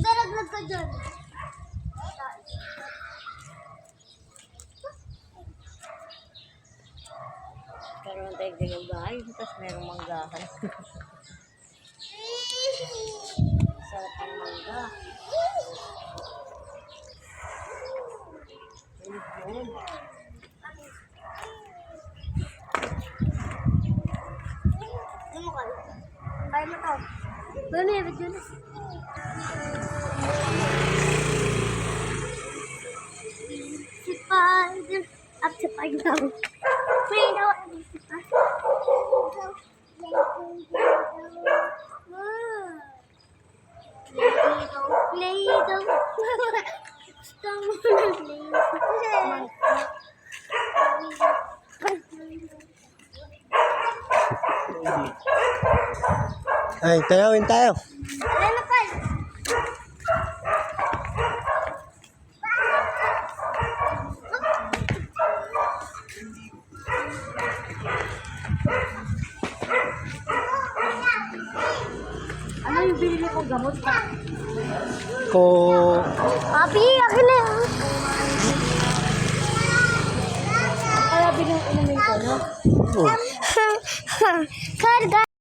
Daraglag ka dyan. Karoon tayo ng bahay, tapos merong manggahan. Sarap ang mangga. Ayun. Ano ka? Kaya mo to. Ano yung video na? Spider. Up to find out. Find out. Play-Doh. Gusto mo na Play-Doh. Ay, tanawin tayo. Ano pa? Ano yung binili kong gamot? Ko... Papi, akin na yun. Kaya binuinumin ko, no? Oh. Karga.